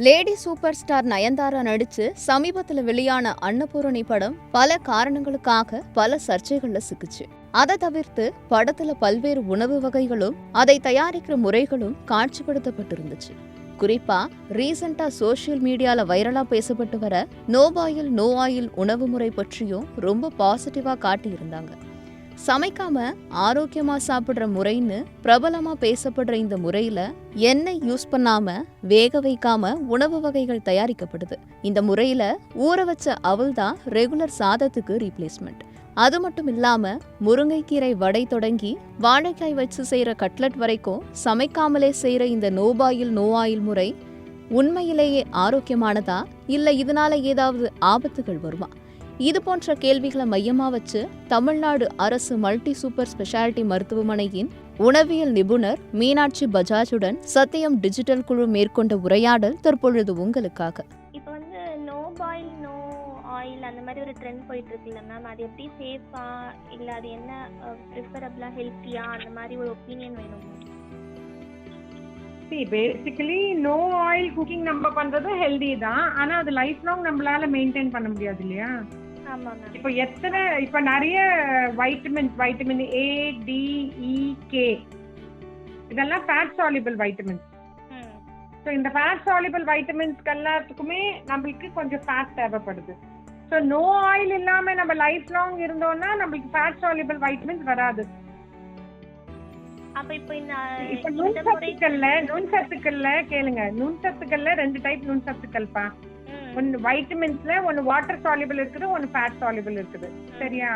Lady super star Nayanthara நடிச்சு சமீபத்துல வெளியான அன்னபூரணி படம் பல காரணங்களுக்காக பல சர்ச்சைகள்ல சிக்குச்சு. அதை தவிர்த்து படத்துல பல்வேறு உணவு வகைகளும் அதை தயாரிக்கிற முறைகளும் காட்சிப்படுத்தப்பட்டிருந்துச்சு. குறிப்பா ரீசெண்டா சோசியல் மீடியால வைரலா பேசப்பட்டு வர நோ பாயில் நோ ஆயில் உணவு முறை பற்றியும் ரொம்ப பாசிட்டிவா காட்டியிருந்தாங்க. சமைக்காம ஆரோக்கியமா சாப்பிடுற முறைன்னு பிரபலமா பேசப்படுற இந்த முறையில எண்ணெய் யூஸ் பண்ணாம வேக வைக்காம உணவு வகைகள் தயாரிக்கப்படுது. இந்த முறையில ஊற வச்ச அவல் தான் ரெகுலர் சாதத்துக்கு ரீப்ளேஸ்மெண்ட். அது மட்டும் இல்லாம முருங்கைக்கீரை வடை தொடங்கி வாழைக்காய் வச்சு செய்யற கட்லட் வரைக்கும் சமைக்காமலே செய்யற இந்த நோ பாயில் நோ ஆயில் முறை உண்மையிலேயே ஆரோக்கியமானதா இல்ல இதனால ஏதாவது ஆபத்துகள் வருமா? இது போன்ற கேள்விகளை மையமா வச்சு தமிழ்நாடு அரசு மல்டி சூப்பர் ஸ்பெஷாலிட்டி மருத்துவமனையின் உணவியல் நிபுணர் மீனாட்சி பஜாஜுடன் சத்தியம் டிஜிட்டல் குழு மேற்கொண்ட உரையாடல் தற்பொழுது உங்களுக்காக. இப்போ வந்து நோ பாயில் நோ ஆயில் அந்த மாதிரி ஒரு ட்ரெண்ட் போயிட்டு இருக்குல்ல மேம், அது எப்படி சேஃபா இல்லை அது என்ன ப்ரிஃபரபிளா ஹெல்த்தியா அந்த மாதிரி ஒரு ஒப்பீனியன் வேணும். பேசிக்கலி நோ ஆயில் குக்கிங் நம்ம பண்றது ஹெல்தி தான், ஆனா அது லைஃப் லாங் நம்மளால மெயின்டைன் பண்ண முடியாது இல்லையா? இப்போ இப்ப நிறைய vitamin A D E K இதெல்லாம் ஃபேட் சால்யுபிள் வைட்டமின்ஸ். ஸோ இந்த ஃபேட் சால்யுபிள் வைட்டமின்ஸ்க்கு எல்லாத்துக்குமே நம்மளுக்கு கொஞ்சம் ஃபேட் தேவைப்படுது. ஸோ நோ ஆயில் இல்லாம நம்ம லைஃப் லாங் இருந்தோம்னா நம்மளுக்கு ஃபேட் சால்யுபிள் வைட்டமின்ஸ் வராது. இப்ப நுண்சத்துக்கள்ல கேளுங்க, நுண்சத்துக்கள்ல 2 டைப் நுண்சத்துக்கள்ப்பா. ஒன்னு வைட்டமின்ஸ்ல ஒன்னு வாட்டர் சால்யுபிள் இருக்குது, ஒன்னு ஃபேட் சால்யுபிள் இருக்குது. சரியா?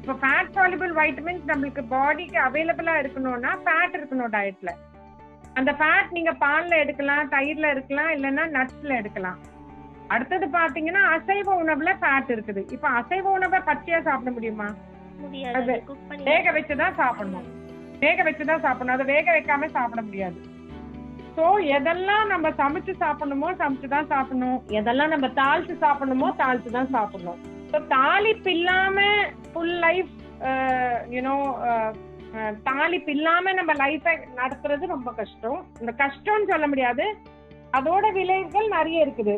இப்ப ஃபேட் சால்யுபிள் வைட்டமின்ஸ் நம்மளுக்கு பாடிக்கு அவைலபிளா இருக்கணும்னா ஃபேட் இருக்கணும் டயட்ல. அந்த ஃபேட் நீங்க பால்ல எடுக்கலாம், தயிர்ல எடுக்கலாம், இல்லைன்னா நட்ஸ்ல எடுக்கலாம். அடுத்தது பாத்தீங்கன்னா அசைவ உணவுல ஃபேட் இருக்குது. இப்ப அசைவ உணவை பச்சையா சாப்பிட முடியுமா? வேக வச்சுதான் சாப்பிடணும். அதை வேக வைக்காம சாப்பிட முடியாது. சோ எதெல்லாம் நம்ம சமைச்சு சாப்பிடணுமோ சமைச்சுதான் சாப்பிடணும், எதெல்லாம் நம்ம தாளிச்சு சாப்பிடணுமோ தாளிச்சுதான் சாப்பிடணும். ஸோ தாளிப்பு இல்லாம ஃபுல் லைஃப் தாளிப்பு இல்லாம நம்ம லைஃபை நடத்துறது ரொம்ப கஷ்டம். இந்த கஷ்டம்னு சொல்ல முடியாது, அதோட விளைவுகள் நிறைய இருக்குது.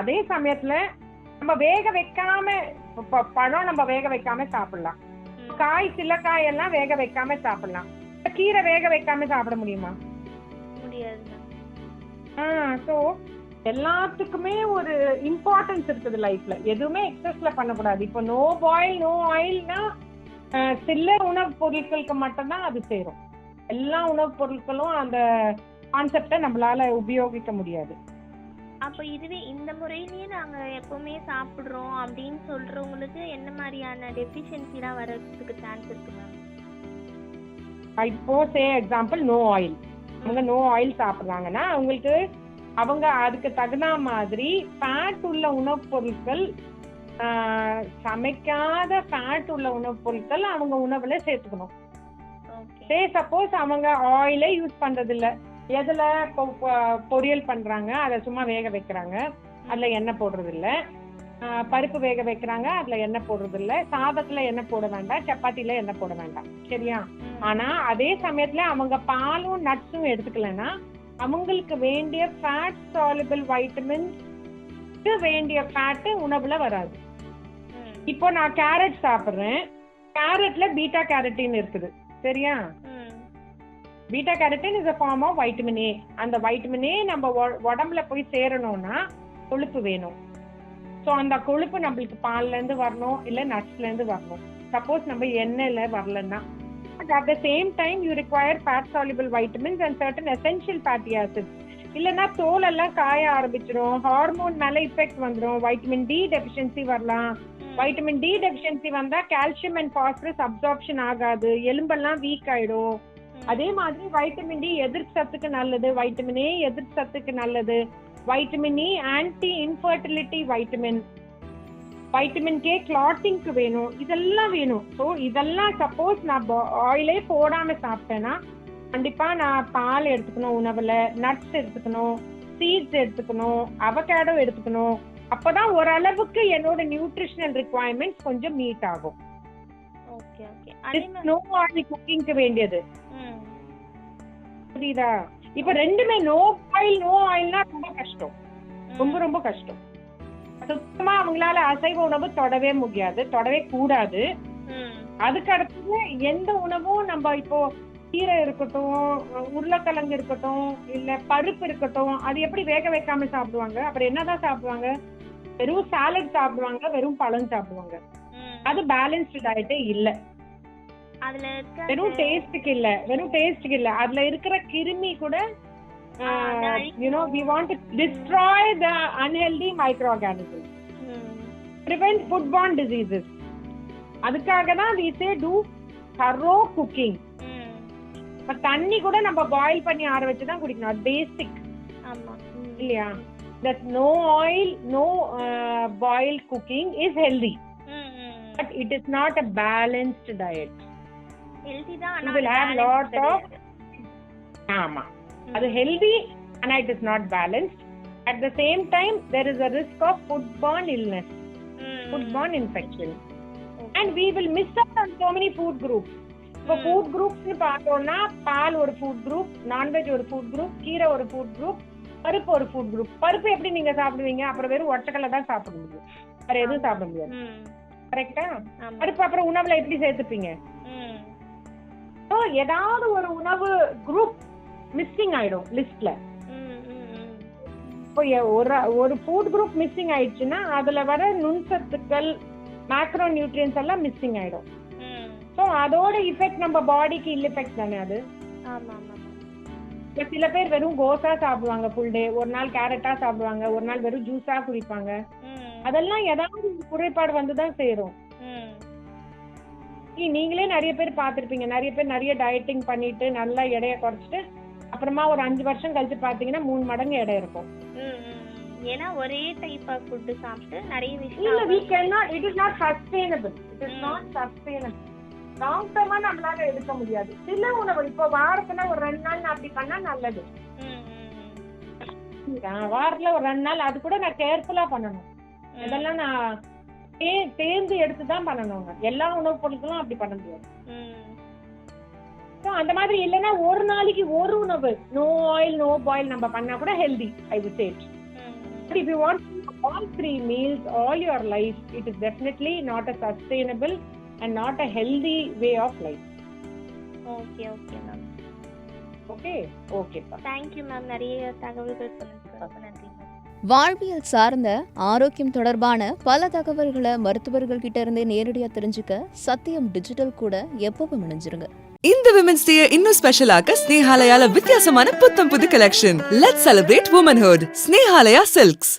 அதே சமயத்துல நம்ம வேக வைக்காம பழம் நம்ம வேக வைக்காம சாப்பிடலாம், சில காயெல்லாம் வேக வைக்காம சாப்பிடலாம். கீரை வேக வைக்காம சாப்பிட முடியுமா? சோ எல்லாத்துக்குமே ஒரு இம்பார்ட்டன்ஸ் இருக்குது லைஃப்ல. எதுவுமே எக்ஸஸ்ல பண்ணக்கூடாது. இப்போ நோ பாயில் நோ ஆயில்னா சில உணவு பொருட்களுக்கு மட்டும்தான் அது சேரும். எல்லா உணவுப் பொருட்களும் அந்த கான்செப்டை நம்மளால உபயோகிக்க முடியாது. அப்போ இதுவே இந்த முறையிலேயே நாங்க எப்பவுமே சாப்பிடுறோம் அப்படின்னு சொல்றவங்களுக்கு என்ன மாதிரியான டெஃபிஷியன்சிலாம் வரதுக்கு சான்ஸ் இருக்கு மேம்? இப்போ சே எக்ஸாம்பிள் நோ ஆயில், அவங்க நோ ஆயில் சாப்பிட்றாங்கன்னா அவங்க அதுக்கு தகுந்த மாதிரி ஃபேட் உள்ள உணவுப் பொருட்கள், சமைக்காத ஃபேட் உள்ள உணவுப் பொருட்கள் அவங்க உணவுல சேர்த்துக்கணும். சப்போஸ் அவங்க ஆயிலே யூஸ் பண்றது இல்ல, எதுல பொரியல் பண்றாங்க, அதை சும்மா வேக வைக்கிறாங்க, அதுல எண்ணெய் போடுறது இல்ல, பருப்பு வேக வைக்கிறாங்க, அதுல எண்ணெய் போடுறது இல்ல, சாதத்துல எண்ணெய் போட வேண்டாம், சப்பாத்தில எண்ணெய் போட வேண்டாம். சரியா? ஆனா அதே சமயத்துல அவங்க பாலும் நட்ஸும் எடுத்துக்கலன்னா அவங்களுக்கு வேண்டிய ஃபேட் சால்யுபிள் வைட்டமின்ஸ் வேண்டிய ஃபேட் உணவுல வராது. இப்போ நான் கேரட் சாப்பிடுறேன், கேரட்ல பீட்டா கேரட்டின் இருக்குது. சரியா? Beta carotene is a form of vitamin A. அந்த வைட்டமின் ஏ நம்ம உடம்புல போய் சேரணும்னா கொழுப்பு வேணும். ஸோ அந்த கொழுப்பு நம்மளுக்கு பால்ல இருந்து வரணும், இல்ல நட்ஸ்ல இருந்து வரணும். சப்போஸ் நம்ம எண்ணெயில வரலன்னா, at the same time you require fat soluble vitamins and certain essential fatty acids. இல்லைன்னா தோல் எல்லாம் காய ஆரம்பிச்சிடும், ஹார்மோன் மேல இஃபெக்ட் வந்துடும், வைட்டமின் டி டெஃபிஷியன்சி வரலாம். வைட்டமின் டி டெஃபிஷியன்சி வந்தா கால்சியம் அண்ட் பாஸ்பரஸ் அப்சார்ப்ஷன் ஆகாது, எலும்பெல்லாம் வீக் ஆயிடும். அதே மாதிரி வைட்டமின் டி எதிர்ப்பு சத்துக்கு நல்லது, வைட்டமின் ஏ எதிர்ப்பு சத்துக்கு நல்லது, vitamin E anti infertility vitamin, vitamin K கிளாட்டிங்க்கு வேணும், இதெல்லாம் வேணும். ஸோ இதெல்லாம் சப்போஸ் நான் ஆயிலே போடாம சாப்பிட்டேன்னா கண்டிப்பா நான் பால் எடுத்துக்கணும், உணவுல நட்ஸ் எடுத்துக்கணும், சீட்ஸ் எடுத்துக்கணும், அவகேடோ எடுத்துக்கணும். அப்பதான் ஓரளவுக்கு என்னோட நியூட்ரிஷனல் ரிக்வயர்மெண்ட்ஸ் கொஞ்சம் மீட் ஆகும். நோ ஆயில் குக்கிங்க்கு வேண்டியது புரியுதா? இப்ப ரெண்டுமே நோ ஆயில் நோ ஆயில்னா ரொம்ப கஷ்டம். கஷ்டம். சுத்தமா அவங்களால அசைவ உணவு தொடவே முடியாது, தொடவே கூடாது. அதுக்கு அடுத்தது எந்த உணவும் நம்ம இப்போ கீரை இருக்கட்டும், உருளைக்கிழங்கு இருக்கட்டும், இல்ல பருப்பு இருக்கட்டும், அது எப்படி வேக வைக்காம சாப்பிடுவாங்க? அப்புறம் என்னதான் சாப்பிடுவாங்க? வெறும் சாலட் சாப்பிடுவாங்க, வெறும் பழம் சாப்பிடுவாங்க. அது பேலன்ஸ்டு டயட்டே இல்ல. வெறும் டேஸ்டுக்கு இல்ல, அதுல இருக்கிற கிருமி கூட we want to destroy the unhealthy microorganisms, prevent foodborne diseases. அதுக்காக தான் we say do thorough cooking. இப்ப தண்ணி கூட நம்ம பாயில் பண்ணி ஆற வச்சு தான் குடிக்கணும், அது பேசிக். இல்லையா? that no oil, no boiled cooking is healthy, but it is not a balanced diet. Healthy தான், you will have lot of ஆமா, அது healthy and it is not balanced. At the same time there is a risk of foodborne illness, foodborne infection, and we will miss out on so many food groups. இப்போ food groups பார்த்தோம்னா பால் ஒரு food group, non veg ஒரு food group, கீரை ஒரு food group, பருப்பு ஒரு food group. பருப்பு எப்படி நீங்க சாப்பிடுவீங்க? அப்புறம் வெறும் ஒற்றைக்கல்ல தான் சாப்பிட முடியும், வேற எதுவும் சாப்பிட முடியாது. கரெக்டா? பருப்பு அப்புறம் உணவுல எப்படி சேர்த்துப்பீங்க? ஸோ ஏதாவது ஒரு உணவு குரூப் மிஸ்ஸிங் ஆயிடும் லிஸ்ட்ல. இப்போ ஒரு ஃபுட் குரூப் மிஸ்ஸிங் ஆயிடுச்சுன்னா அதுல வர நுண்சத்துக்கள், மேக்ரோ நியூட்ரியன்ஸ் எல்லாம் மிஸ்ஸிங் ஆயிடும். ஸோ அதோட இஃபெக்ட் நம்ம பாடிக்கு இல்ல எஃபெக்ட் தானே அது. சில பேர் வெறும் கோஸா சாப்பிடுவாங்க ஃபுல் டே, ஒரு நாள் கேரட்டா சாப்பிடுவாங்க, ஒரு நாள் வெறும் ஜூஸா குடிப்பாங்க. அதெல்லாம் ஏதாவது குறைபாடு வந்துதான் சேரும். நீங்களே நிறைய பேர் பார்த்திருப்பீங்க, நிறைய பேர் நிறைய டயட்டிங் பண்ணிட்டு நல்லா எடையை குறைச்சிட்டு அப்புறமா ஒரு 5 வருஷம் கழிச்சு பாத்தீங்கன்னா 3 மடங்கு எடை இருக்கும். ஏன்னா ஒரே டைப் ஆஃப் ஃபுட் சாப்பிட்டு நிறைய விஷயம் இல்ல, we cannot, it is not sustainable, it is not sustainable. Long derma நம்மளால எடுக்க முடியாது. சில உணவு இப்போ வாரத்துல ஒரு 2 நாள் அப்படி பண்ணா நல்லது. வாரத்துல ஒரு 2 நாள் அது கூட நான் கேர்ஃபுல்லா பண்ணணும். இதெல்லாம் நான் தேர்ந்து எடுத்துதான் பண்ணணுங்க. எல்லா உணவு பொருட்களும் அப்படி பண்ண முடியாது. அந்த மாதிரி இல்லைன்னா ஒரு நாளைக்கு ஒரு உணவு, நோ ஆயில் நோ பாயில் நம்ம பண்ணா கூட healthy, I would say. But if you want all 3 meals all your life, it is definitely not a sustainable and not a healthy way of life. Okay ma'am. Okay pa. Thank you ma'am, நிறைய தகவல்கள் சொன்னதுக்கு நன்றி ma'am. வாழ்வியல் சார்ந்த ஆரோக்கியம் தொடர்பான பல தகவல்களை மருத்துவர்கள் கிட்ட இருந்தே நேரடியா தெரிஞ்சுக்க சத்தியம் டிஜிட்டல் கூட எப்பவும் இணைஞ்சிருங்க. இந்த விமென்ஸ் டே இன்னும் ஸ்பெஷல் ஆக்க ஸ்னேஹாலயால வித்தியாசமான புத்தம் புது collection. Let's celebrate womanhood. Snehalaya silks.